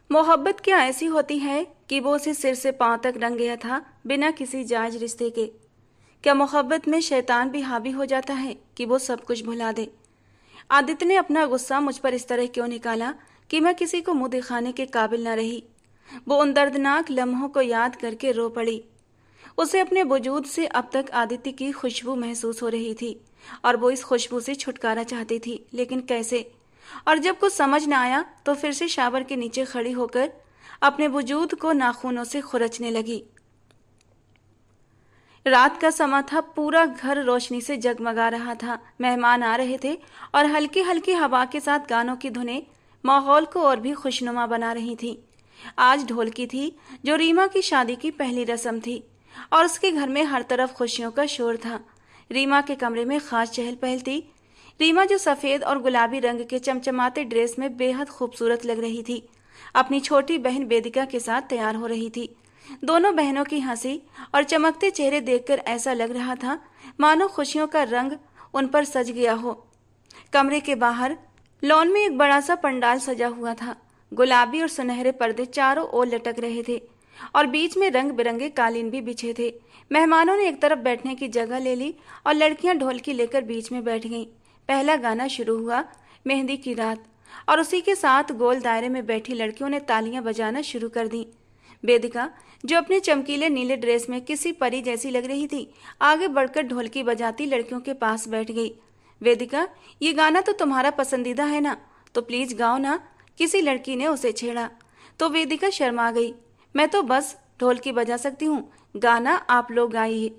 मोहब्बत क्या ऐसी होती है कि वो उसे सिर से पांव तक रंग गया था बिना किसी जायज रिश्ते के। क्या मोहब्बत में शैतान भी हावी हो जाता है कि वो सब कुछ भुला दे। आदित्य ने अपना गुस्सा मुझ पर इस तरह क्यों निकाला कि मैं किसी को मुंह दिखाने के काबिल न रही। वो उन दर्दनाक लम्हों को याद करके रो पड़ी। उसे अपने वजूद से अब तक आदित्य की खुशबू महसूस हो रही थी और वो इस खुशबू से छुटकारा चाहती थी, लेकिन कैसे। और जब कुछ समझ न आया तो फिर से शावर के नीचे खड़ी होकर अपने वजूद को नाखूनों से खुरचने लगी। रात का समा था, पूरा घर रोशनी से जगमगा रहा था। मेहमान आ रहे थे और हल्की हल्की हवा के साथ गानों की धुनें माहौल को और भी खुशनुमा बना रही थी। आज ढोलकी थी, जो रीमा की शादी की पहली रस्म थी और उसके घर में हर तरफ खुशियों का शोर था। रीमा के कमरे में खास चहल पहल थी। रीमा जो सफेद और गुलाबी रंग के चमचमाते ड्रेस में बेहद खूबसूरत लग रही थी, अपनी छोटी बहन वेदिका के साथ तैयार हो रही थी। दोनों बहनों की हंसी और चमकते चेहरे देखकर ऐसा लग रहा था मानो खुशियों का रंग उन पर सज गया हो। कमरे के बाहर लॉन में एक बड़ा सा पंडाल सजा हुआ था। गुलाबी और सुनहरे पर्दे चारों ओर लटक रहे थे और बीच में रंग बिरंगे कालीन भी बिछे थे। मेहमानों ने एक तरफ बैठने की जगह ले ली और लड़कियां ढोलकी लेकर बीच में बैठ गईं। पहला गाना शुरू हुआ, मेहंदी की रात, और उसी के साथ गोल दायरे में बैठी लड़कियों ने तालियां बजाना शुरू कर दी। वेदिका, जो अपने चमकीले नीले ड्रेस में किसी परी जैसी लग रही थी, आगे बढ़कर ढोलकी बजाती लड़कियों के पास बैठ गई। वेदिका, ये गाना तो तुम्हारा पसंदीदा है ना, तो प्लीज गाओ ना, किसी लड़की ने उसे छेड़ा। तो वेदिका शर्मा गई। मैं तो बस ढोलकी बजा सकती हूँ, गाना आप लोग गाइए।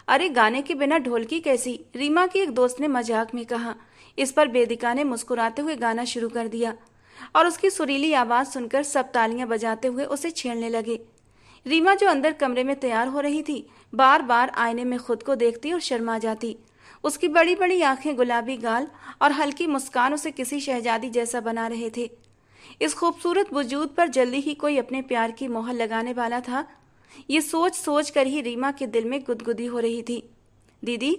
अरे गाने के बिना ढोलकी कैसी, रीमा की एक दोस्त ने मजाक में कहा। इस पर वेदिका ने मुस्कुराते हुए गाना शुरू कर दिया और उसकी सुरीली आवाज सुनकर सब तालियां बजाते हुए उसे छेड़ने लगे। रीमा, जो अंदर कमरे में तैयार हो रही थी, बार बार आईने में खुद को देखती और शर्मा जाती। उसकी बड़ी बड़ी आंखें, गुलाबी गाल और हल्की मुस्कान उसे किसी शहजादी जैसा बना रहे थे। इस खूबसूरत वजूद पर जल्दी ही कोई अपने प्यार की मोहर लगाने वाला था। ये सोच सोच कर ही रीमा के दिल में गुदगुदी हो रही थी। दीदी,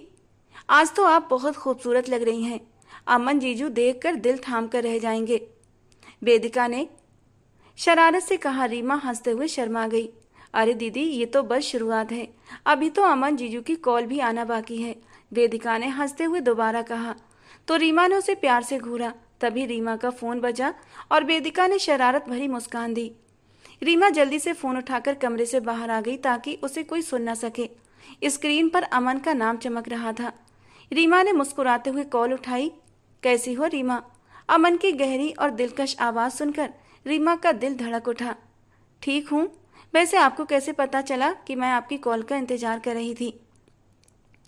आज तो आप बहुत खूबसूरत लग रही हैं। अमन जीजू देखकर दिल थाम कर रह जाएंगे, वेदिका ने शरारत से कहा। रीमा हंसते हुए शर्मा गई। अरे दीदी, ये तो बस शुरुआत है, अभी तो अमन जीजू की कॉल भी आना बाकी है, वेदिका ने हंसते हुए दोबारा कहा। तो रीमा ने उसे प्यार से घूरा। तभी रीमा का फोन बजा और वेदिका ने शरारत भरी मुस्कान दी। रीमा जल्दी से फोन उठाकर कमरे से बाहर आ गई ताकि उसे कोई सुन न सके। स्क्रीन पर अमन का नाम चमक रहा था। रीमा ने मुस्कुराते हुए कॉल उठाई। कैसी हो रीमा? अमन की गहरी और दिलकश आवाज सुनकर रीमा का दिल धड़क उठा। ठीक हूँ, वैसे आपको कैसे पता चला कि मैं आपकी कॉल का इंतजार कर रही थी?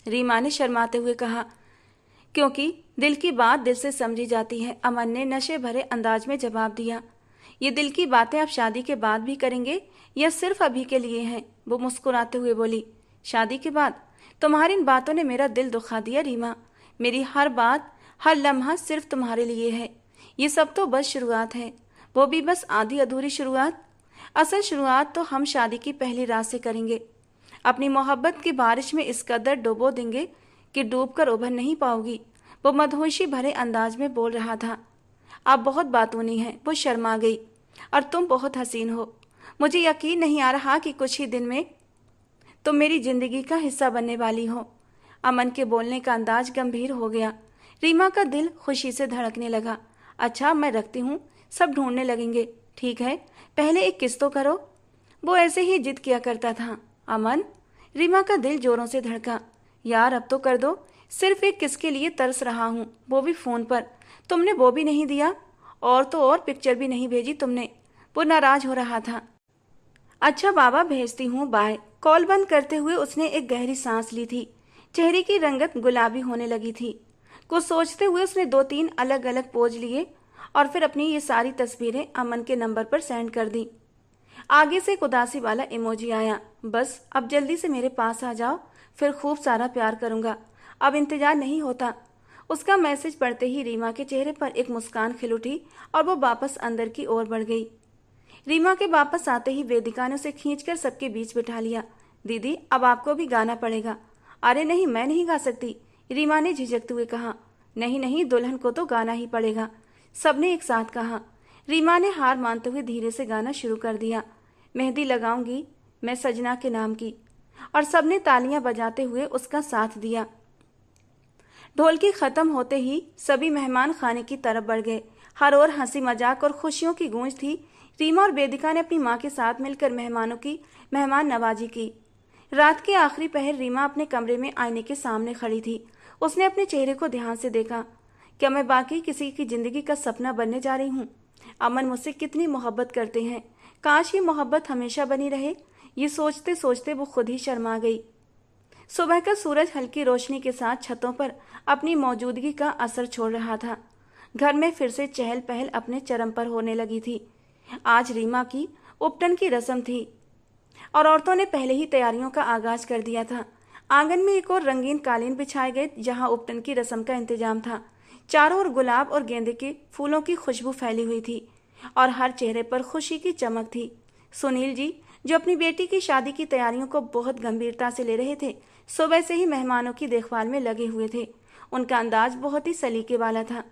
रीमा ने शर्माते हुए कहा। क्योंकि दिल की बात दिल से समझी जाती है, अमन ने नशे भरे अंदाज में जवाब दिया। ये दिल की बातें आप शादी के बाद भी करेंगे या सिर्फ अभी के लिए हैं? वो मुस्कुराते हुए बोली। शादी के बाद? तुम्हारी इन बातों ने मेरा दिल दुखा दिया रीमा। मेरी हर बात, हर लम्हा सिर्फ तुम्हारे लिए है। ये सब तो बस शुरुआत है, वो भी बस आधी अधूरी शुरुआत। असल शुरुआत तो हम शादी की पहली रात से करेंगे। अपनी मोहब्बत की बारिश में इस कदर डुबो देंगे कि डूब कर उभर नहीं पाओगी। वो मदहोशी भरे अंदाज में बोल रहा था। आप बहुत बातूनी हैं। वो शर्मा गई। और तुम बहुत हसीन हो। मुझे यकीन नहीं आ रहा कि कुछ ही दिन में तुम मेरी जिंदगी का हिस्सा बनने वाली हो। अमन के बोलने का अंदाज गंभीर हो गया। रीमा का दिल खुशी से धड़कने लगा। अच्छा, मैं रखती हूँ, सब ढूंढने लगेंगे। ठीक है, पहले एक किस तो करो। वो ऐसे ही जिद किया करता था। अमन, रीमा का दिल जोरों से धड़का। यार अब तो कर दो, सिर्फ एक किस के लिए तरस रहा हूँ, वो भी फोन पर। तुमने वो भी नहीं दिया, और तो और पिक्चर भी नहीं भेजी तुमने। वो नाराज हो रहा था। अच्छा बाबा, भेजती हूँ, बाय। कॉल बंद करते हुए उसने एक गहरी सांस ली थी। चेहरे की रंगत गुलाबी होने लगी थी। कुछ सोचते हुए उसने 2-3 अलग अलग पोज लिए और फिर अपनी ये सारी तस्वीरें अमन के नंबर पर सेंड कर दी। आगे से एक उदासी वाला इमोजी आया। बस अब जल्दी से मेरे पास आ जाओ, फिर खूब सारा प्यार करूंगा, अब इंतजार नहीं होता। उसका मैसेज पढ़ते ही रीमा के चेहरे पर एक मुस्कान खिल उठी और वो वापस अंदर की ओर बढ़ गई। रीमा के वापस आते ही वेदिका ने उसे खींचकर सबके बीच बिठा लिया। दीदी, अब आपको भी गाना पड़ेगा। अरे नहीं, मैं नहीं गा सकती, रीमा ने झिझकते हुए कहा। नहीं नहीं, दुल्हन को तो गाना ही पड़ेगा, सबने एक साथ कहा। रीमा ने हार मानते हुए धीरे से गाना शुरू कर दिया। मेहंदी लगाऊंगी मैं सजना के नाम की। और सबने तालियां बजाते हुए उसका साथ दिया। ढोलकी खत्म होते ही सभी मेहमान खाने की तरफ बढ़ गए। हर ओर हंसी मजाक और खुशियों की गूंज थी। रीमा और वेदिका ने अपनी मां के साथ मिलकर मेहमानों की मेहमान नवाजी की। रात के आखिरी पहर रीमा अपने कमरे में आईने के सामने खड़ी थी। उसने अपने चेहरे को ध्यान से देखा। क्या मैं बाकी किसी की जिंदगी का सपना बनने जा रही हूँ? अमन मुझसे कितनी मोहब्बत करते हैं। काश ये मोहब्बत हमेशा बनी रहे। ये सोचते सोचते वो खुद ही शर्मा गई। सुबह का सूरज हल्की रोशनी के साथ छतों पर अपनी मौजूदगी का असर छोड़ रहा था। घर में फिर से चहल पहल अपने चरम पर होने लगी थी। आज रीमा की उपटन की रस्म थी और औरतों ने पहले ही तैयारियों का आगाज कर दिया था। आंगन में एक और रंगीन कालीन बिछाए गए जहां उपटन की रस्म का इंतजाम था। चारों ओर गुलाब और गेंदे के फूलों की खुशबू फैली हुई थी और हर चेहरे पर खुशी की चमक थी। सुनील जी, जो अपनी बेटी की शादी की तैयारियों को बहुत गंभीरता से ले रहे थे, सुबह से ही मेहमानों की देखभाल में लगे हुए थे। उनका अंदाज बहुत ही सलीके वाला था,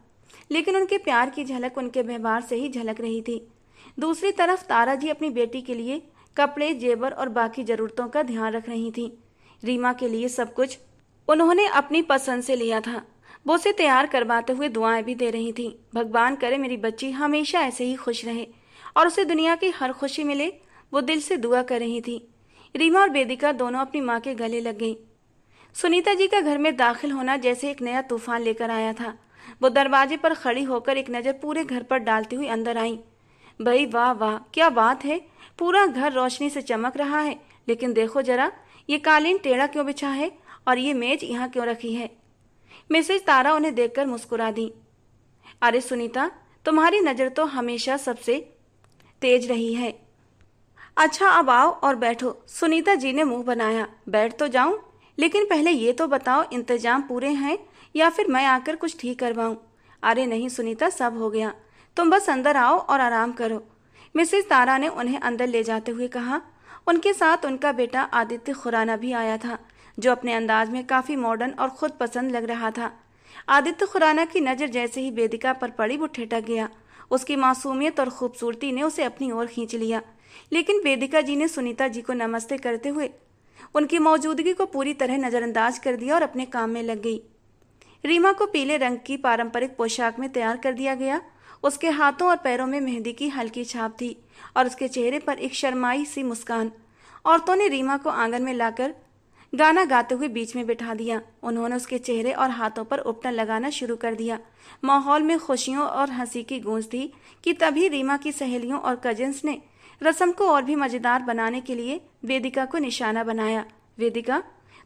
लेकिन उनके प्यार की झलक उनके व्यवहार से ही झलक रही थी। दूसरी तरफ तारा जी अपनी बेटी के लिए कपड़े, जेवर और बाकी जरूरतों का ध्यान रख रही थी। रीमा के लिए सब कुछ उन्होंने अपनी पसंद से लिया था। वो उसे तैयार करवाते हुए दुआएं भी दे रही थी। भगवान करे मेरी बच्ची हमेशा ऐसे ही खुश रहे और उसे दुनिया की हर खुशी मिले, वो दिल से दुआ कर रही थी। रीमा और वेदिका दोनों अपनी माँ के गले लग गईं। सुनीता जी का घर में दाखिल होना जैसे एक नया तूफान लेकर आया था। वो दरवाजे पर खड़ी होकर एक नजर पूरे घर पर डालती हुई अंदर आई। भाई वाह वाह, क्या बात है! पूरा घर रोशनी से चमक रहा है। लेकिन देखो जरा, ये कालीन टेढ़ा क्यों बिछा है और ये मेज यहाँ क्यों रखी है? मिसेज तारा उन्हें देखकर मुस्कुरा दी। अरे सुनीता, तुम्हारी नजर तो हमेशा सबसे तेज रही है। अच्छा अब आओ और बैठो। सुनीता जी ने मुंह बनाया। बैठ तो जाऊं, लेकिन पहले ये तो बताओ इंतजाम पूरे हैं या फिर मैं आकर कुछ ठीक करवाऊं? अरे नहीं सुनीता, सब हो गया। तुम बस अंदर आओ और आराम करो। मिसेज तारा ने उन्हें अंदर ले जाते हुए कहा। उनके साथ उनका बेटा आदित्य खुराना भी आया था, जो अपने अंदाज में काफी मॉडर्न और खुद पसंद लग रहा था। आदित्य खुराना की नजर जैसे ही वेदिका पर पड़ी वो ठिठक गया। उसकी मासूमियत और खूबसूरती ने उसे अपनी ओर खींच लिया। लेकिन वेदिका जी ने सुनीता जी को नमस्ते करते हुए उनकी मौजूदगी को पूरी तरह नजरअंदाज कर दिया और अपने काम में लग गई। रीमा को पीले रंग की पारंपरिक पोशाक में तैयार कर दिया गया। उसके हाथों और पैरों में मेहंदी की हल्की छाप थी और उसके चेहरे पर एक शर्माई सी मुस्कान। औरतों ने रीमा को आंगन में लाकर गाना गाते हुए बीच में बिठा दिया। उन्होंने उसके चेहरे और हाथों पर उपटन लगाना शुरू कर दिया। माहौल में खुशियों और हंसी की गूंज थी कि तभी रीमा की सहेलियों और कजिन्स ने रस्म को और भी मजेदार बनाने के लिए वेदिका को निशाना बनाया। वेदिका,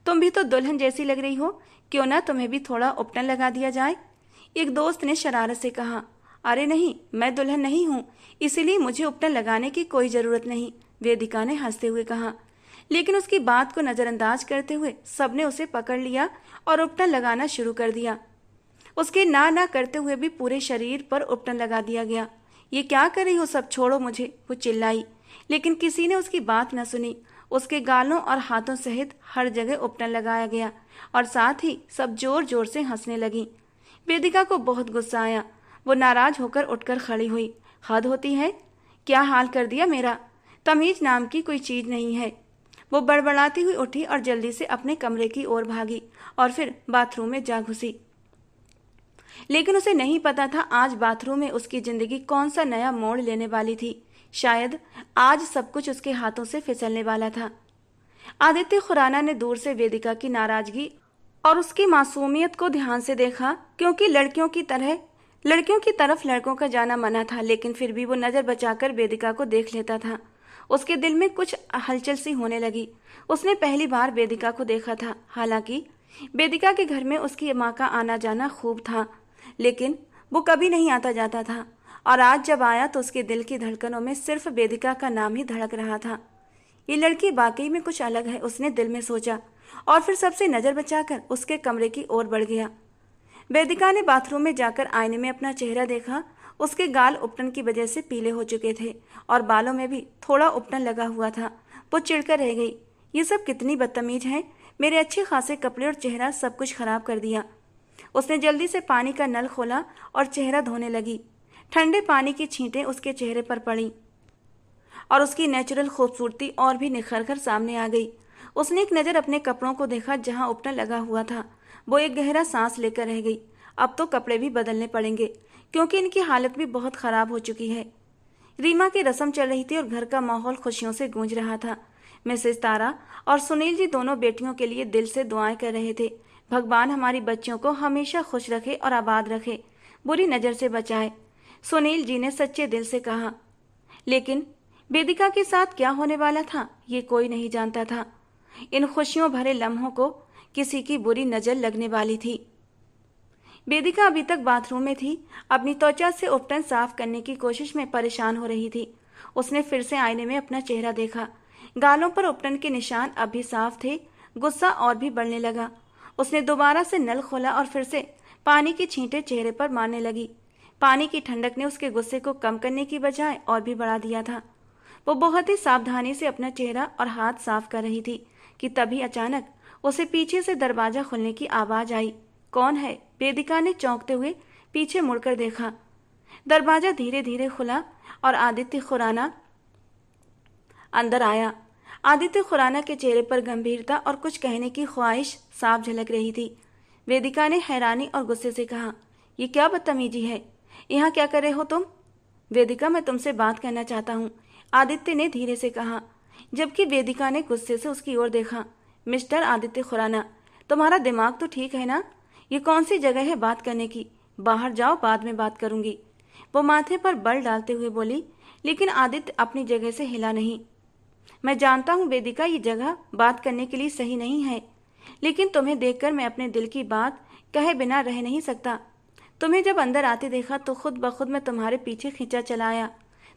तुम भी तो दुल्हन जैसी लग रही हो, क्यों ना तुम्हें भी थोड़ा उपटन लगा दिया जाए? एक दोस्त ने शरारत से कहा। अरे नहीं, मैं दुल्हन नहीं हूँ, इसीलिए मुझे उपटन लगाने की कोई जरूरत नहीं, वेदिका ने हंसते हुए कहा। लेकिन उसकी बात को नजरअंदाज करते हुए सबने उसे पकड़ लिया और उपटन लगाना शुरू कर दिया। उसके ना करते हुए भी पूरे शरीर पर उपटन लगा दिया गया। ये क्या कर रही हो, सब छोड़ो मुझे, वो चिल्लाई। लेकिन किसी ने उसकी बात न सुनी। उसके गालों और हाथों सहित हर जगह उपटन लगाया गया और साथ ही सब जोर जोर से हंसने लगी। वेदिका को बहुत गुस्सा आया। वो नाराज होकर उठकर खड़ी हुई। हद होती है, क्या हाल कर दिया मेरा! तमीज नाम की कोई चीज नहीं है। वो बड़बड़ाती हुई उठी और जल्दी से अपने कमरे की ओर भागी और फिर बाथरूम में जा घुसी। लेकिन उसे नहीं पता था आज बाथरूम में उसकी जिंदगी कौन सा नया मोड़ लेने वाली थी। शायद आज सब कुछ उसके हाथों से फिसलने वाला था। आदित्य खुराना ने दूर से वेदिका की नाराजगी और उसकी मासूमियत को ध्यान से देखा, क्योंकि लड़कियों की तरफ लड़कों का जाना मना था, लेकिन फिर भी वो नजर बचाकर वेदिका को देख लेता था। उसके दिल में कुछ हलचल सी होने लगी। उसने पहली बार वेदिका को देखा था। हालांकि वेदिका के घर में उसकी माँ का आना जाना खूब था, लेकिन वो कभी नहीं आता जाता था और आज जब आया तो उसके दिल की धड़कनों में सिर्फ वेदिका का नाम ही धड़क रहा था। ये लड़की वाकई में कुछ अलग है, उसने दिल में सोचा और फिर सबसे नजर बचाकर उसके कमरे की ओर बढ़ गया। वेदिका ने बाथरूम में जाकर आईने में अपना चेहरा देखा। उसके गाल उपटन की वजह से पीले हो चुके थे और बालों में भी थोड़ा उपटन लगा हुआ था। वो चिढ़कर रह गई। ये सब कितनी बदतमीज है, मेरे अच्छे खासे कपड़े और चेहरा सब कुछ खराब कर दिया। उसने जल्दी से पानी का नल खोला और चेहरा धोने लगी। ठंडे पानी की छींटें उसके चेहरे पर पड़ी और उसकी नेचुरल खूबसूरती और भी निखर कर सामने आ गई। उसने एक नज़र अपने कपड़ों को देखा जहां उपटन लगा हुआ था। वो एक गहरा सांस लेकर रह गई। अब तो कपड़े भी बदलने पड़ेंगे क्योंकि इनकी हालत भी बहुत खराब हो चुकी है। रीमा की रस्म चल रही थी और घर का माहौल खुशियों से गूंज रहा था। मिसेस तारा और सुनील जी दोनों बेटियों के लिए दिल से दुआएं कर रहे थे। भगवान हमारी बच्चियों को हमेशा खुश रखे और आबाद रखे, बुरी नज़र से बचाए, सुनील जी ने सच्चे दिल से कहा। लेकिन वेदिका के साथ क्या होने वाला था ये कोई नहीं जानता था। इन खुशियों भरे लम्हों को किसी की बुरी नज़र लगने वाली थी। वेदिका अभी तक बाथरूम में थी, अपनी त्वचा से उपटन साफ करने की कोशिश में परेशान हो रही थी। उसने फिर से आईने में अपना चेहरा देखा। गालों पर उपटन के निशान अब भी साफ थे। गुस्सा और भी बढ़ने लगा। उसने दोबारा से नल खोला और फिर से पानी की छींटें चेहरे पर मारने लगी। पानी की ठंडक ने उसके गुस्से को कम करने की बजाय और भी बढ़ा दिया था। वो बहुत ही सावधानी से अपना चेहरा और हाथ साफ कर रही थी कि तभी अचानक उसे पीछे से दरवाजा खुलने की आवाज आई। कौन है? वेदिका ने चौंकते हुए पीछे मुड़कर देखा। दरवाजा धीरे धीरे खुला और आदित्य खुराना अंदर आया। आदित्य खुराना के चेहरे पर गंभीरता और कुछ कहने की ख्वाहिश साफ झलक रही थी। वेदिका ने हैरानी और गुस्से से कहा, ये क्या बदतमीजी है? यहाँ क्या कर रहे हो तुम? वेदिका, मैं तुमसे बात करना चाहता हूँ, आदित्य ने धीरे से कहा, जबकि वेदिका ने गुस्से से उसकी ओर देखा। मिस्टर आदित्य खुराना, तुम्हारा दिमाग तो ठीक है ना? ये कौन सी जगह है बात करने की? बाहर जाओ, बाद में बात करूंगी। वो माथे पर बल डालते हुए बोली, लेकिन आदित्य अपनी जगह से हिला नहीं। मैं जानता हूँ वेदिका, ये जगह बात करने के लिए सही नहीं है, लेकिन तुम्हें देखकर मैं अपने दिल की बात कहे बिना रह नहीं सकता। तुम्हें जब अंदर आते देखा तो खुद ब खुद मैं तुम्हारे पीछे खींचा चला आया।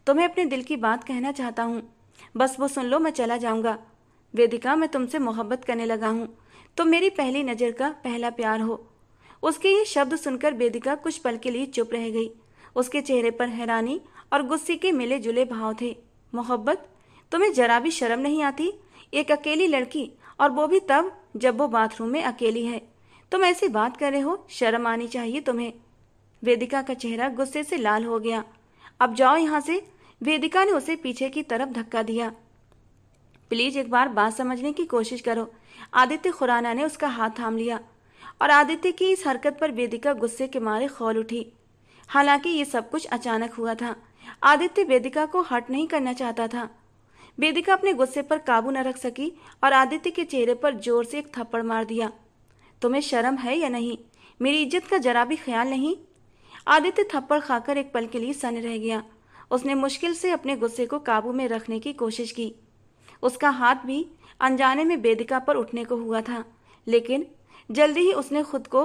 तुम्हें अपने दिल की बात कहना चाहता हूँ, बस वो सुन लो, मैं चला जाऊंगा। वेदिका, मैं तुमसे मोहब्बत करने लगा हूँ। तुम मेरी पहली नज़र का पहला प्यार हो। उसके ये शब्द सुनकर वेदिका कुछ पल के लिए चुप रह गई। उसके चेहरे पर हैरानी और गुस्से के मिले जुले भाव थे। मोहब्बत? तुम्हें जरा भी शर्म नहीं आती? एक अकेली लड़की, और वो भी तब जब वो बाथरूम में अकेली है। तुम ऐसी बात कर रहे हो? शर्म आनी चाहिए तुम्हें। वेदिका का चेहरा गुस्से से लाल हो गया। अब जाओ यहाँ से। वेदिका ने उसे पीछे की तरफ धक्का दिया। प्लीज एक बार बात समझने की कोशिश करो। आदित्य खुराना ने उसका हाथ थाम लिया और आदित्य की इस हरकत पर वेदिका गुस्से के मारे खौल उठी। हालांकि ये सब कुछ अचानक हुआ था। आदित्य वेदिका को हर्ट नहीं करना चाहता था। वेदिका अपने गुस्से पर काबू न रख सकी और आदित्य के चेहरे पर जोर से एक थप्पड़ मार दिया। तुम्हें शर्म है या नहीं? मेरी इज्जत का जरा भी ख्याल नहीं? आदित्य थप्पड़ खाकर एक पल के लिए सन्न रह गया। उसने मुश्किल से अपने गुस्से को काबू में रखने की कोशिश की। उसका हाथ भी अनजाने में वेदिका पर उठने को हुआ था, लेकिन जल्दी ही उसने खुद को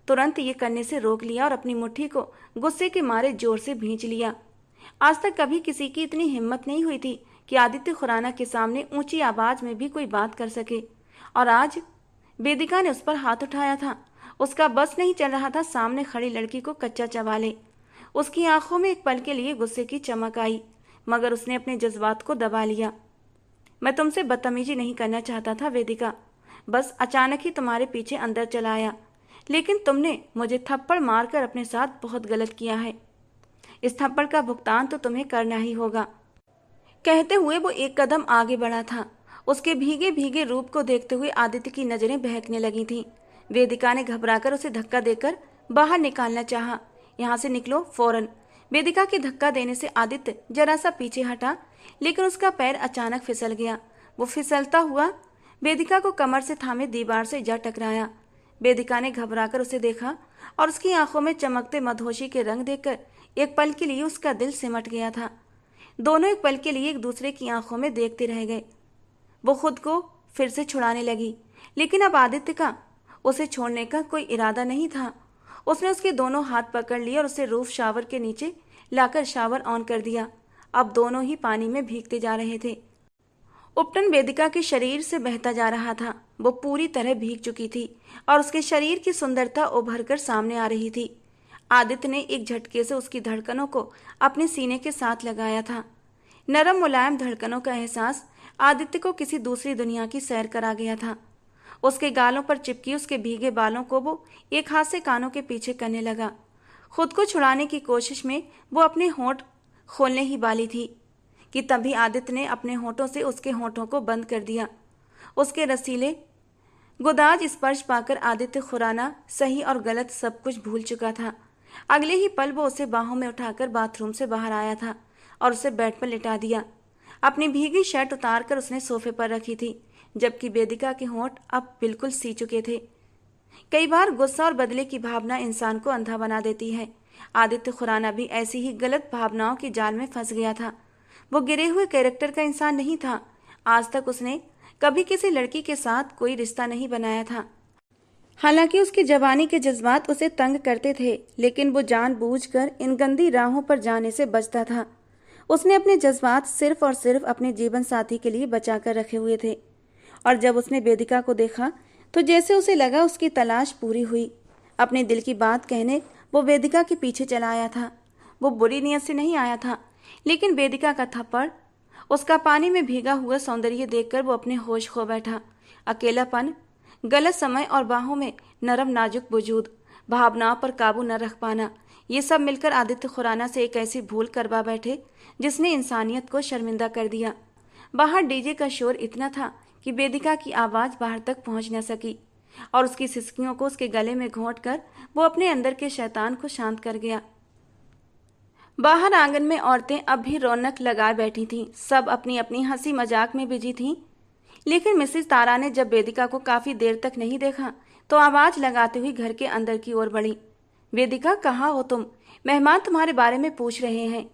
तुरंत ये करने से रोक लिया और अपनी मुट्ठी को गुस्से के मारे जोर से भींच लिया। आज तक कभी किसी की इतनी हिम्मत नहीं हुई थी कि आदित्य खुराना के सामने ऊंची आवाज में भी कोई बात कर सके, और आज वेदिका ने उस पर हाथ उठाया था। उसका बस नहीं चल रहा था सामने खड़ी लड़की को कच्चा चबा ले। उसकी आंखों में एक पल के लिए गुस्से की चमक आई, मगर उसने अपने जज्बात को दबा लिया। मैं तुमसे बदतमीजी नहीं करना चाहता था वेदिका, बस अचानक ही तुम्हारे पीछे अंदर चला आया, लेकिन तुमने मुझे थप्पड़ मारकर अपने साथ बहुत गलत किया है। इस थप्पड़ का भुगतान तो तुम्हें करना ही होगा। कहते हुए वो एक कदम आगे बढ़ा था। उसके भीगे भीगे रूप को देखते हुए आदित्य की नजरें बहकने लगी थीं। वेदिका ने घबराकर उसे धक्का देकर बाहर निकालना चाहा। यहाँ से निकलो फौरन। वेदिका के धक्का देने से आदित्य जरा सा पीछे हटा, लेकिन उसका पैर अचानक फिसल गया। वो फिसलता हुआ वेदिका को कमर से थामे दीवार से जा टकराया। वेदिका ने घबराकर उसे देखा और उसकी आंखों में चमकते मधोशी के रंग देखकर एक पल के लिए उसका दिल सिमट गया था। दोनों एक पल के लिए एक दूसरे की आंखों में देखते रह गए। वो खुद को फिर से छुड़ाने लगी, लेकिन अब आदित्य का उसे छोड़ने का कोई इरादा नहीं था। उसने उसके दोनों हाथ पकड़ लिए और उसे रूफ शावर के नीचे लाकर शावर ऑन कर दिया। अब दोनों ही पानी में भीगते जा रहे थे। उपटन वेदिका के शरीर से बहता जा रहा था। वो पूरी तरह भीग चुकी थी और उसके शरीर की सुंदरता उभर कर सामने आ रही थी। आदित्य ने एक झटके से उसकी धड़कनों को अपने सीने के साथ लगाया था। नरम मुलायम धड़कनों का एहसास आदित्य को किसी दूसरी दुनिया की सैर करा गया था। उसके गालों पर चिपकी उसके भीगे बालों को वो एक हाथ से कानों के पीछे करने लगा। खुद को छुड़ाने की कोशिश में वो अपने होंठ खोलने ही वाली थी कि तभी आदित्य ने अपने होंठों से उसके होंठों को बंद कर दिया। उसके रसीले गुदाज स्पर्श पाकर आदित्य खुराना सही और गलत सब कुछ भूल चुका था। अगले ही पल वो उसे बाहों में उठाकर बाथरूम से बाहर आया था और उसे बेड पर लिटा दिया। अपनी भीगी शर्ट उतारकर उसने सोफे पर रखी थी, जबकि वेदिका के होंठ अब बिल्कुल सी चुके थे। कई बार गुस्सा और बदले की भावना इंसान को अंधा बना देती है। आदित्य खुराना भी ऐसी ही गलत भावनाओं की जाल में फंस गया था। वो गिरे हुए कैरेक्टर का इंसान नहीं था। आज तक उसने कभी किसी लड़की के साथ कोई रिश्ता नहीं बनाया था। हालांकि उसकी जवानी के जज्बात उसे तंग करते थे, लेकिन वो जानबूझकर इन गंदी राहों पर जाने से बचता था। उसने अपने जज्बात सिर्फ और सिर्फ अपने जीवन साथी के लिए बचा कर रखे हुए थे, और जब उसने वेदिका को देखा तो जैसे उसे लगा उसकी तलाश पूरी हुई। अपने दिल की बात कहने वो वेदिका के पीछे चला आया था। वो बुरी नीयत से नहीं आया था, लेकिन वेदिका का थप्पड़, उसका पानी में भीगा हुआ सौंदर्य देखकर वो अपने होश खो बैठा। अकेलापन, गलत समय और बाहों में नरम नाजुक वजूद, भावनाओं पर काबू न रख पाना, ये सब मिलकर आदित्य खुराना से एक ऐसी भूल करवा बैठे जिसने इंसानियत को शर्मिंदा कर दिया। बाहर डीजे का शोर इतना था कि वेदिका की आवाज बाहर तक पहुंच न सकी, और उसकी सिसकियों को उसके गले में घोंट कर वो अपने अंदर के शैतान को शांत कर गया। बाहर आंगन में औरतें अब भी रौनक लगाए बैठी थीं। सब अपनी अपनी हंसी मजाक में बिजी थीं। लेकिन मिसेस तारा ने जब वेदिका को काफी देर तक नहीं देखा तो आवाज लगाते हुए घर के अंदर की ओर बढ़ी। वेदिका, कहाँ हो तुम? मेहमान तुम्हारे बारे में पूछ रहे हैं।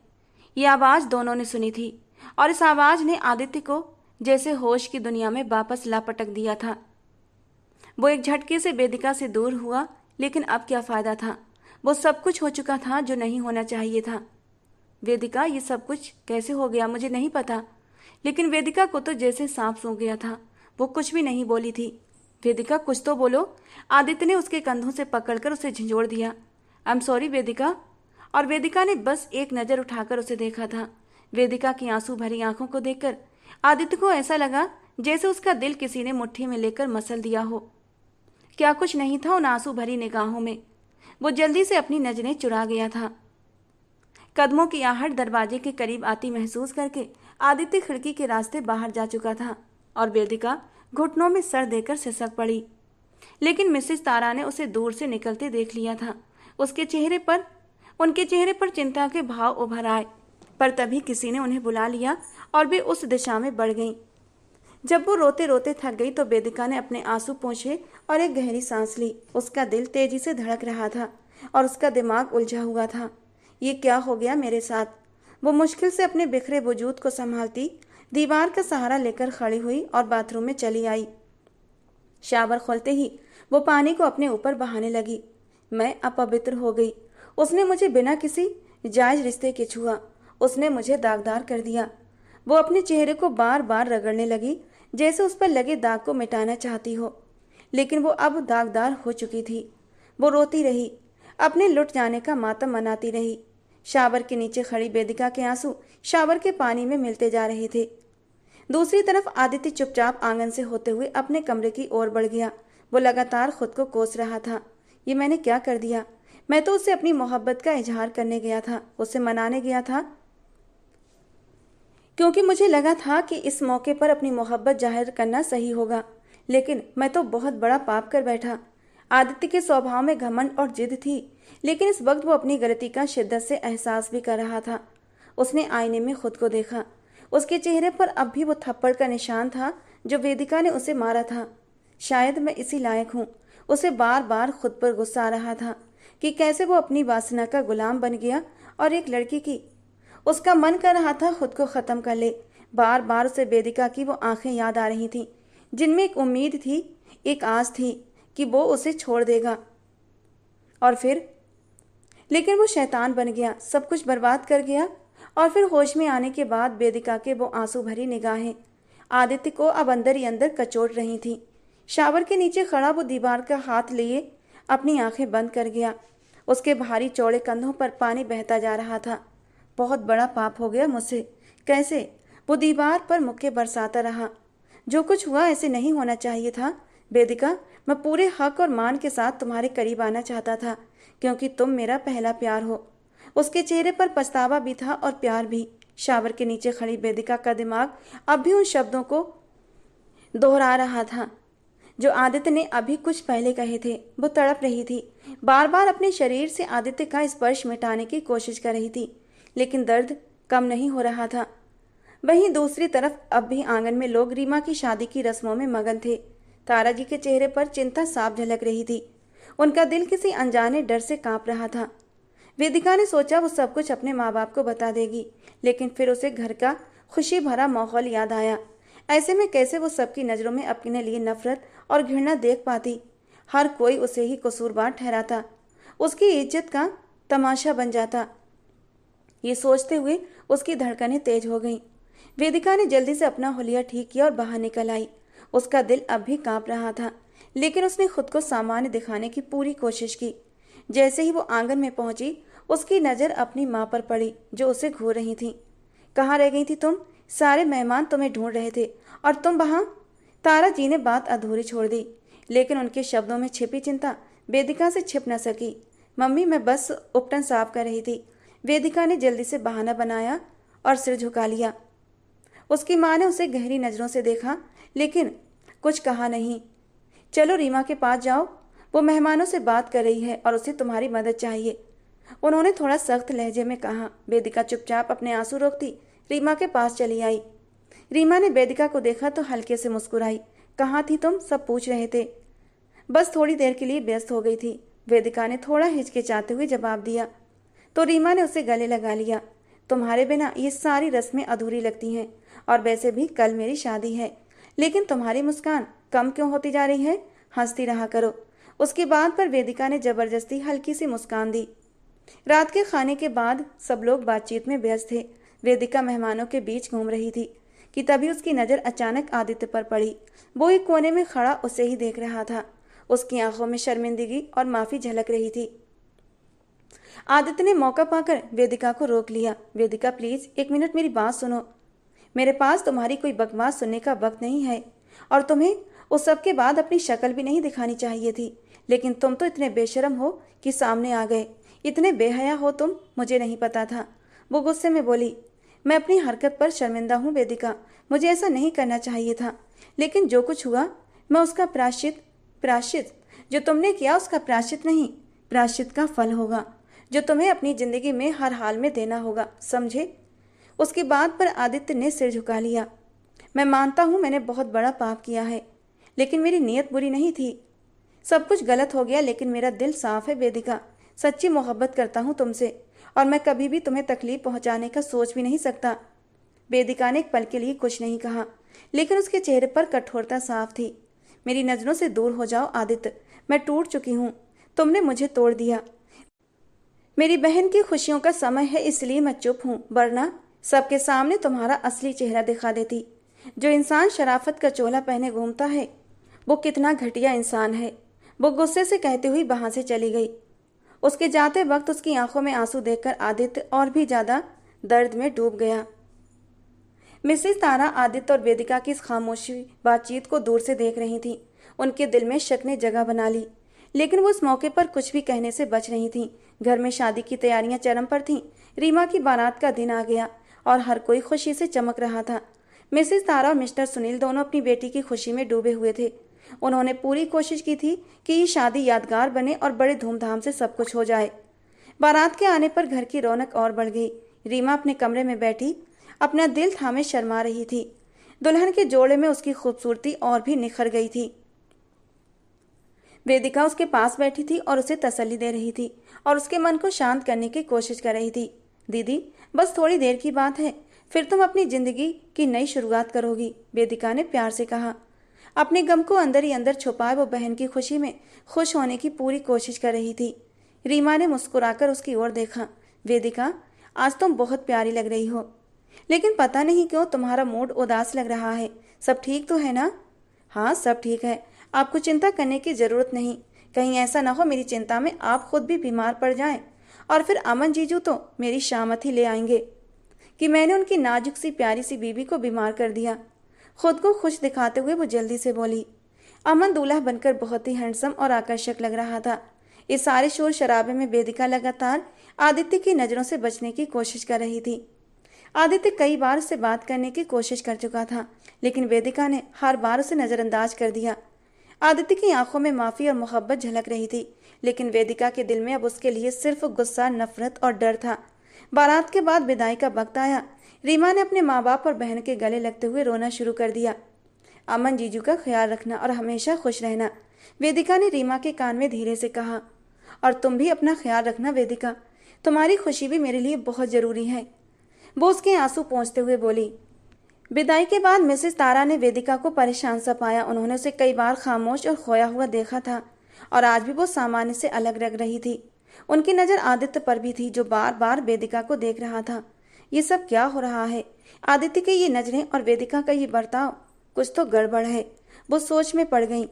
ये आवाज दोनों ने सुनी थी, और इस आवाज ने आदित्य को जैसे होश की दुनिया में वापस लापटक दिया था। वो एक झटके से वेदिका से दूर हुआ, लेकिन अब क्या फायदा था? वो सब कुछ हो चुका था जो नहीं होना चाहिए था। वेदिका, ये सब कुछ कैसे हो गया मुझे नहीं पता, लेकिन वेदिका को तो जैसे सांप सूंघ गया था। वो कुछ भी नहीं बोली थी। वेदिका, कुछ तो बोलो। आदित्य ने उसके कंधों से पकड़कर उसे झंझोड़ दिया। आई एम सॉरी वेदिका। और वेदिका ने बस एक नजर उठाकर उसे देखा था। वेदिका की आंसू भरी आंखों को देखकर आदित्य को ऐसा लगा जैसे उसका दिल किसी ने मुट्ठी में लेकर मसल दिया हो। क्या कुछ नहीं था उन आंसू भरी निगाहों में? वो जल्दी से अपनी नजरें चुरा गया था। कदमों की आहट दरवाजे के करीब आती महसूस करके आदित्य खिड़की के रास्ते बाहर जा चुका था, और वेदिका घुटनों में सर देकर सिसक पड़ी। लेकिन मिसेस तारा ने उसे दूर से निकलते देख लिया था। उनके चेहरे पर चिंता के भाव उभर आए, पर तभी किसी ने उन्हें बुला लिया और वे उस दिशा में बढ़ गईं। जब वो रोते रोते थक गई तो वेदिका ने अपने आंसू पोंछे और एक गहरी सांस ली। उसका दिल तेजी से धड़क रहा था और उसका दिमाग उलझा हुआ था। ये क्या हो गया मेरे साथ? वो मुश्किल से अपने बिखरे वजूद को संभालती दीवार का सहारा लेकर खड़ी हुई और बाथरूम में चली आई। शावर खोलते ही वो पानी को अपने ऊपर बहाने लगी। मैं अपवित्र हो गई। उसने मुझे बिना किसी जायज रिश्ते के छुआ। उसने मुझे दागदार कर दिया। वो अपने चेहरे को बार बार रगड़ने लगी, जैसे उस पर लगे दाग को मिटाना चाहती हो, लेकिन वो अब दागदार हो चुकी थी। वो रोती रही, अपने लुट जाने का मातम मनाती रही। शावर के नीचे खड़ी वेदिका के आंसू शावर के पानी में मिलते जा रहे थे। दूसरी तरफ आदित्य चुपचाप आंगन से होते हुए अपने कमरे की ओर बढ़ गया। वो लगातार खुद को कोस रहा था। ये मैंने क्या कर दिया? मैं तो उससे अपनी मोहब्बत का इजहार करने गया था, उसे मनाने गया था, क्योंकि मुझे लगा था कि इस मौके पर अपनी मोहब्बत जाहिर करना सही होगा। लेकिन मैं तो बहुत बड़ा पाप कर बैठा। आदित्य के स्वभाव में घमंड और जिद थी, लेकिन इस वक्त वो अपनी गलती का शिद्दत से एहसास भी कर रहा था। उसने आईने में खुद को देखा। उसके चेहरे पर अब भी वो थप्पड़ का निशान था जो वेदिका ने उसे मारा था। शायद मैं इसी लायक हूँ। उसे बार बार खुद पर गुस्सा आ रहा था कि कैसे वो अपनी वासना का गुलाम बन गया, और एक लड़की की उसका मन कर रहा था खुद को खत्म कर ले। बार बार उसे वेदिका की वो आंखें याद आ रही थीं, जिनमें एक उम्मीद थी, एक आस थी कि वो उसे छोड़ देगा। और फिर लेकिन वो शैतान बन गया, सब कुछ बर्बाद कर गया। और फिर होश में आने के बाद वेदिका के वो आंसू भरी निगाहें आदित्य को अब अंदर ही अंदर कचोट रही थीं। शावर के नीचे खड़ा वो दीवार का हाथ लिए अपनी आंखें बंद कर गया। उसके भारी चौड़े कंधों पर पानी बहता जा रहा था। बहुत बड़ा पाप हो गया मुझसे। कैसे? वो दीवार पर मुक्के बरसाता रहा। जो कुछ हुआ ऐसे नहीं होना चाहिए था। वेदिका, मैं पूरे हक और मान के साथ तुम्हारे करीब आना चाहता था, क्योंकि तुम मेरा पहला प्यार हो। उसके चेहरे पर पछतावा भी था और प्यार भी। शावर के नीचे खड़ी वेदिका का दिमाग अब भी उन शब्दों को दोहरा रहा था जो आदित्य ने अभी कुछ पहले कहे थे। वो तड़प रही थी, बार बार अपने शरीर से आदित्य का स्पर्श मिटाने की कोशिश कर रही थी, लेकिन दर्द कम नहीं हो रहा था। वहीं दूसरी तरफ अब भी आंगन में लोग रीमा की शादी की रस्मों में मगन थे। तारा जी के चेहरे पर चिंता साफ झलक रही थी। उनका दिल किसी अनजाने डर से कांप रहा था। वेदिका ने सोचा वो सब कुछ अपने माँ बाप को बता देगी, लेकिन फिर उसे घर का खुशी भरा माहौल याद आया। ऐसे में कैसे वो सबकी नज़रों में अपने लिए नफरत और घृणा देख पाती। हर कोई उसे ही कसूरवार ठहराता, उसकी इज्जत का तमाशा बन जाता। ये सोचते हुए उसकी धड़कनें तेज हो गईं। वेदिका ने जल्दी से अपना हुलिया ठीक किया और बाहर निकल आई। उसका दिल अब भी कांप रहा था, लेकिन उसने खुद को सामान्य दिखाने की पूरी कोशिश की। जैसे ही वो आंगन में पहुंची, उसकी नज़र अपनी माँ पर पड़ी जो उसे घूर रही थी। कहाँ रह गई थी तुम? सारे मेहमान तुम्हें ढूंढ रहे थे और तुम वहाँ। तारा जी ने बात अधूरी छोड़ दी, लेकिन उनके शब्दों में छिपी चिंता वेदिका से छिप न सकी। मम्मी, मैं बस उपटन साफ कर रही थी। वेदिका ने जल्दी से बहाना बनाया और सिर झुका लिया। उसकी माँ ने उसे गहरी नज़रों से देखा, लेकिन कुछ कहा नहीं। चलो रीमा के पास जाओ, वो मेहमानों से बात कर रही है और उसे तुम्हारी मदद चाहिए, उन्होंने थोड़ा सख्त लहजे में कहा। वेदिका चुपचाप अपने आंसू रोकती रीमा के पास चली आई। रीमा ने वेदिका को देखा तो हल्के से मुस्कुराई। कहाँ थी तुम? सब पूछ रहे थे। बस थोड़ी देर के लिए व्यस्त हो गई थी, वेदिका ने थोड़ा हिचकिचाते हुए जवाब दिया। तो रीमा ने उसे गले लगा लिया। तुम्हारे बिना ये सारी रस्में अधूरी लगती हैं, और वैसे भी कल मेरी शादी है, लेकिन तुम्हारी मुस्कान कम क्यों होती जा रही है? हंसती रहा करो। उसकी बात पर वेदिका ने जबरदस्ती हल्की सी मुस्कान दी। रात के खाने के बाद सब लोग बातचीत में व्यस्त थे। वेदिका मेहमानों के बीच घूम रही थी कि तभी उसकी नज़र अचानक आदित्य पर पड़ी। वो एक कोने में खड़ा उसे ही देख रहा था। उसकी आंखों में शर्मिंदगी और माफी झलक रही थी। आदित्य ने मौका पाकर वेदिका को रोक लिया। वेदिका, प्लीज 1 मिनट मेरी बात सुनो। मेरे पास तुम्हारी कोई बकवास सुनने का वक्त नहीं है, और तुम्हें उस सब के बाद अपनी शक्ल भी नहीं दिखानी चाहिए थी, लेकिन तुम तो इतने बेशर्म हो कि सामने आ गए। इतने बेहया हो तुम, मुझे नहीं पता था। वो गुस्से में बोली। मैं अपनी हरकत पर शर्मिंदा हूँ वेदिका, मुझे ऐसा नहीं करना चाहिए था, लेकिन जो कुछ हुआ मैं उसका प्रायश्चित जो तुमने किया उसका प्रायश्चित नहीं, प्रायश्चित का फल होगा जो तुम्हें अपनी जिंदगी में हर हाल में देना होगा, समझे? उसकी बात पर आदित्य ने सिर झुका लिया। मैं मानता हूँ मैंने बहुत बड़ा पाप किया है, लेकिन मेरी नीयत बुरी नहीं थी। सब कुछ गलत हो गया, लेकिन मेरा दिल साफ है वेदिका। सच्ची मोहब्बत करता हूँ तुमसे, और मैं कभी भी तुम्हें तकलीफ पहुँचाने का सोच भी नहीं सकता। वेदिका ने एक पल के लिए कुछ नहीं कहा, लेकिन उसके चेहरे पर कठोरता साफ थी। मेरी नज़रों से दूर हो जाओ आदित्य, मैं टूट चुकी हूँ। तुमने मुझे तोड़ दिया। मेरी बहन की खुशियों का समय है, इसलिए मैं चुप हूँ, वरना सबके सामने तुम्हारा असली चेहरा दिखा देती। जो इंसान शराफत का चोला पहने घूमता है वो कितना घटिया इंसान है। वो गुस्से से कहती हुई वहां से चली गई। उसके जाते वक्त उसकी आंखों में आंसू देखकर आदित्य और भी ज्यादा दर्द में डूब गया। मिसेस तारा आदित्य और वेदिका की इस खामोशी बातचीत को दूर से देख रही थी। उनके दिल में शक ने जगह बना ली, लेकिन वो इस मौके पर कुछ भी कहने से बच रही थी। घर में शादी की तैयारियां चरम पर थीं। रीमा की बारात का दिन आ गया और हर कोई खुशी से चमक रहा था। मिसेस तारा और मिस्टर सुनील दोनों अपनी बेटी की खुशी में डूबे हुए थे। उन्होंने पूरी कोशिश की थी कि ये शादी यादगार बने और बड़े धूमधाम से सब कुछ हो जाए। बारात के आने पर घर की रौनक और बढ़ गई। रीमा अपने कमरे में बैठी अपना दिल थामे शर्मा रही थी। दुल्हन के जोड़े में उसकी खूबसूरती और भी निखर गई थी। वेदिका उसके पास बैठी थी और उसे तसल्ली दे रही थी और उसके मन को शांत करने की कोशिश कर रही थी। दीदी, बस थोड़ी देर की बात है, फिर तुम अपनी जिंदगी की नई शुरुआत करोगी, वेदिका ने प्यार से कहा। अपने गम को अंदर ही अंदर छुपाए वो बहन की खुशी में खुश होने की पूरी कोशिश कर रही थी। रीमा ने मुस्कुराकर उसकी ओर देखा। वेदिका, आज तुम बहुत प्यारी लग रही हो, लेकिन पता नहीं क्यों तुम्हारा मूड उदास लग रहा है। सब ठीक तो है ना? हाँ, सब ठीक है, आपको चिंता करने की जरूरत नहीं। कहीं ऐसा ना हो मेरी चिंता में आप खुद भी बीमार पड़ जाएं, और फिर अमन जीजू तो मेरी शामत ही ले आएंगे कि मैंने उनकी नाजुक सी प्यारी सी बीबी को बीमार कर दिया। खुद को खुश दिखाते हुए वो जल्दी से बोली। अमन दूल्हा बनकर बहुत ही हैंडसम और आकर्षक लग रहा था। इस सारे शोर शराबे में वेदिका लगातार आदित्य की नजरों से बचने की कोशिश कर रही थी। आदित्य कई बार उससे बात करने की कोशिश कर चुका था, लेकिन वेदिका ने हर बार उसे नजरअंदाज कर दिया। आदित्य की आंखों में माफी और मोहब्बत झलक रही थी, लेकिन वेदिका के दिल में अब उसके लिए सिर्फ गुस्सा, नफरत और डर था। बारात के बाद विदाई का वक्त आया। रीमा ने अपने माँ बाप और बहन के गले लगते हुए रोना शुरू कर दिया। अमन, जीजू का ख्याल रखना और हमेशा खुश रहना, वेदिका ने रीमा के कान में धीरे से कहा। और तुम भी अपना ख्याल रखना वेदिका, तुम्हारी खुशी भी मेरे लिए बहुत जरूरी है, वो उसके आंसू पोंछते हुए बोली। विदाई के बाद मिसेस तारा ने वेदिका को परेशान सा पाया। उन्होंने उसे कई बार खामोश और खोया हुआ देखा था, और आज भी वो सामान्य से अलग लग रही थी। उनकी नजर आदित्य पर भी थी, जो बार बार वेदिका को देख रहा था। ये सब क्या हो रहा है? आदित्य की ये नजरें और वेदिका का ये बर्ताव, कुछ तो गड़बड़ है। वो सोच में पड़ गई।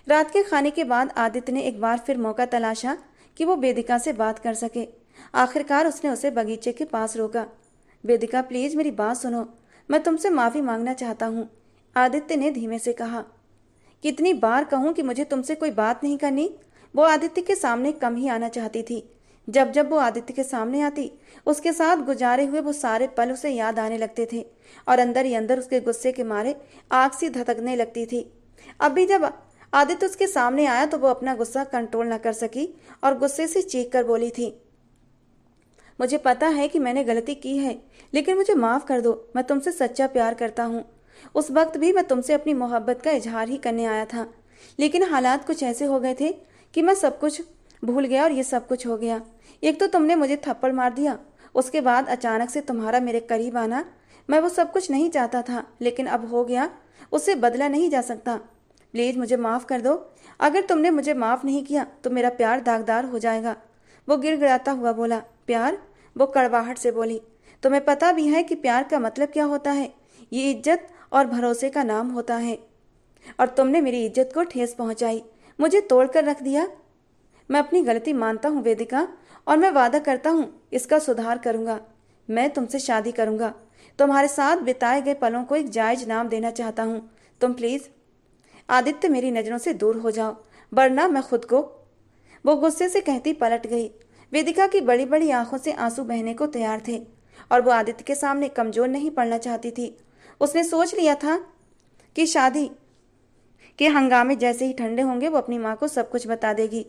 रात के खाने के बाद आदित्य ने एक बार फिर मौका तलाशा कि वो वेदिका से बात कर सके। आखिरकार उसने उसे बगीचे के पास रोका। वेदिका, प्लीज मेरी बात सुनो, मैं तुमसे माफी मांगना चाहता हूँ, आदित्य ने धीमे से कहा। कितनी बार कहूं कि मुझे तुमसे कोई बात नहीं करनी? वो आदित्य के सामने कम ही आना चाहती थी। जब जब वो आदित्य के सामने आती, उसके साथ गुजारे हुए वो सारे पल उसे याद आने लगते थे, और अंदर ही अंदर उसके गुस्से के मारे आग सी धधकने लगती थी। अब भी जब आदित्य उसके सामने आया तो वो अपना गुस्सा कंट्रोल न कर सकी और गुस्से से चीख कर बोली थी, मुझे पता है कि मैंने गलती की है, लेकिन मुझे माफ कर दो। मैं तुमसे सच्चा प्यार करता हूँ। उस वक्त भी मैं तुमसे अपनी मोहब्बत का इजहार ही करने आया था, लेकिन हालात कुछ ऐसे हो गए थे कि मैं सब कुछ भूल गया और ये सब कुछ हो गया। एक तो तुमने मुझे थप्पड़ मार दिया, उसके बाद अचानक से तुम्हारा मेरे करीब आना। मैं वो सब कुछ नहीं चाहता था, लेकिन अब हो गया, उससे बदला नहीं जा सकता। प्लीज मुझे माफ कर दो। अगर तुमने मुझे माफ नहीं किया तो मेरा प्यार दागदार हो जाएगा, वो गिड़गिड़ाता हुआ बोला। प्यार? वो कड़वाहट से बोली। तुम्हें पता भी है कि प्यार का मतलब क्या होता है? ये इज्जत और भरोसे का नाम होता है, और तुमने मेरी इज्जत को ठेस पहुंचाई, मुझे तोड़कर रख दिया। मैं अपनी गलती मानता हूँ वेदिका, और मैं वादा करता हूँ इसका सुधार करूंगा। मैं तुमसे शादी करूंगा, तुम्हारे साथ बिताए गए पलों को एक जायज नाम देना चाहता हूँ। तुम प्लीज आदित्य मेरी नजरों से दूर हो जाओ, वरना मैं खुद को, वो गुस्से से कहती पलट गई। वेदिका की बड़ी बड़ी आंखों से आंसू बहने को तैयार थे, और वो आदित्य के सामने कमजोर नहीं पड़ना चाहती थी। उसने सोच लिया था कि शादी के हंगामे जैसे ही ठंडे होंगे वो अपनी माँ को सब कुछ बता देगी।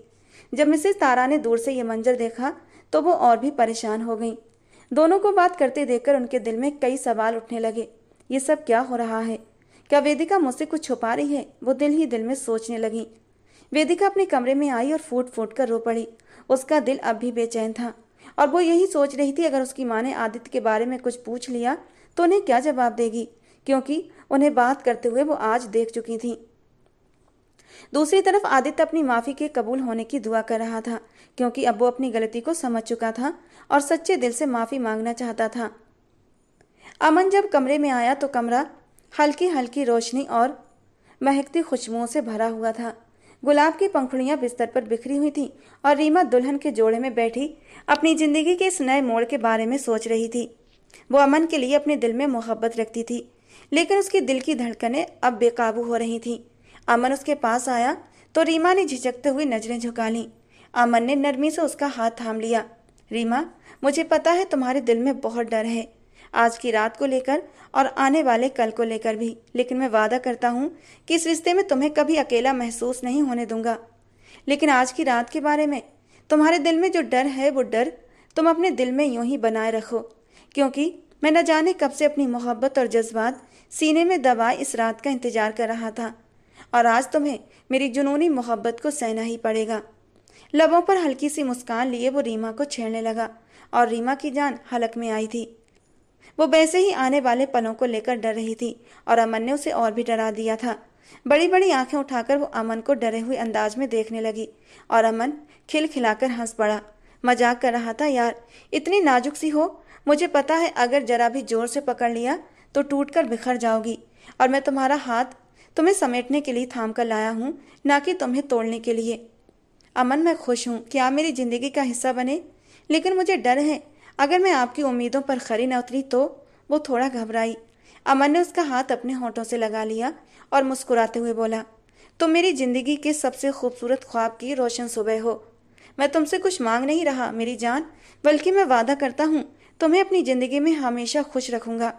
जब मिसेस तारा ने दूर से ये मंजर देखा तो वो और भी परेशान हो गई। दोनों को बात करते देखकर उनके दिल में कई सवाल उठने लगे। ये सब क्या हो रहा है? क्या वेदिका मुझसे कुछ छुपा रही है? वो दिल ही दिल में सोचने लगी। वेदिका अपने कमरे में आई और फूट फूट कर रो पड़ी। उसका दिल अब भी बेचैन था, और वो यही सोच रही थी, अगर उसकी माँ ने आदित्य के बारे में कुछ पूछ लिया तो उन्हें क्या जवाब देगी, क्योंकि उन्हें बात करते हुए वो आज देख चुकी थी। दूसरी तरफ आदित्य अपनी माफी के कबूल होने की दुआ कर रहा था, क्योंकि अब वो अपनी गलती को समझ चुका था और सच्चे दिल से माफी मांगना चाहता था। अमन जब कमरे में आया तो कमरा हल्की हल्की रोशनी और महकती खुशबुओं से भरा हुआ था। गुलाब की पंखुड़ियां बिस्तर पर बिखरी हुई थी, और रीमा दुल्हन के जोड़े में बैठी अपनी जिंदगी के इस नए मोड़ के बारे में सोच रही थी। वो अमन के लिए अपने दिल में मोहब्बत रखती थी, लेकिन उसकी दिल की धड़कनें अब बेकाबू हो रही थीं। अमन उसके पास आया तो रीमा ने झिझकते हुए नजरें झुका लीं। अमन ने नरमी से उसका हाथ थाम लिया। रीमा, मुझे पता है तुम्हारे दिल में बहुत डर है, आज की रात को लेकर और आने वाले कल को लेकर भी, लेकिन मैं वादा करता हूँ कि इस रिश्ते में तुम्हें कभी अकेला महसूस नहीं होने दूंगा। लेकिन आज की रात के बारे में तुम्हारे दिल में जो डर है, वो डर तुम अपने दिल में यूं ही बनाए रखो, क्योंकि मैं न जाने कब से अपनी मोहब्बत और जज्बात सीने में दबाए इस रात का इंतजार कर रहा था, और आज तुम्हें मेरी जुनूनी मोहब्बत को सहना ही पड़ेगा। लबों पर हल्की सी मुस्कान लिए वो रीमा को छेड़ने लगा, और रीमा की जान हलक में आई थी। वो वैसे ही आने वाले पलों को लेकर डर रही थी, और अमन ने उसे और भी डरा दिया था। बड़ी बड़ी आंखें उठाकर वो अमन को डरे हुए अंदाज में देखने लगी, और अमन खिलखिलाकर हंस पड़ा। मजाक कर रहा था, यार इतनी नाजुक सी हो, मुझे पता है अगर जरा भी जोर से पकड़ लिया तो टूटकर बिखर जाओगी, और मैं तुम्हारा हाथ तुम्हें समेटने के लिए थाम कर लाया हूँ, ना कि तुम्हें तोड़ने के लिए। अमन, मैं खुश हूँ कि आप मेरी जिंदगी का हिस्सा बने, लेकिन मुझे डर है अगर मैं आपकी उम्मीदों पर खरी न उतरी तो। वो थोड़ा घबराई। अमन ने उसका हाथ अपने होंठों से लगा लिया और मुस्कुराते हुए बोला, तुम मेरी जिंदगी के सबसे खूबसूरत ख्वाब की रोशन सुबह हो। मैं तुमसे कुछ मांग नहीं रहा मेरी जान, बल्कि मैं वादा करता हूँ तुम्हें अपनी जिंदगी में हमेशा खुश रखूंगा।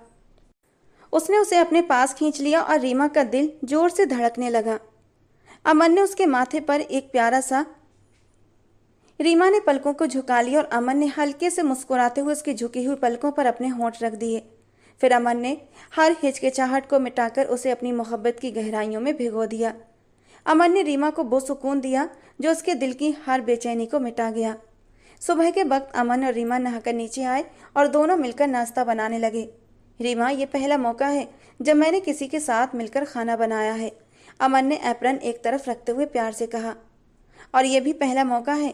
उसने उसे अपने पास खींच लिया और रीमा का दिल जोर से धड़कने लगा। अमन ने उसके माथे पर एक प्यारा सा रीमा ने पलकों को झुका लिया और अमन ने हल्के से मुस्कुराते हुए उसकी झुकी हुई पलकों पर अपने होंठ रख दिए। फिर अमन ने हर हिचकिचाहट को मिटाकर उसे अपनी मोहब्बत की गहराइयों में भिगो दिया। अमन ने रीमा को वो सुकून दिया जो उसके दिल की हर बेचैनी को मिटा गया। सुबह के वक्त अमन और रीमा नहाकर नीचे आए और दोनों मिलकर नाश्ता बनाने लगे। रीमा, ये पहला मौका है जब मैंने किसी के साथ मिलकर खाना बनाया है, अमन ने एप्रन एक तरफ रखते हुए प्यार से कहा। और यह भी पहला मौका है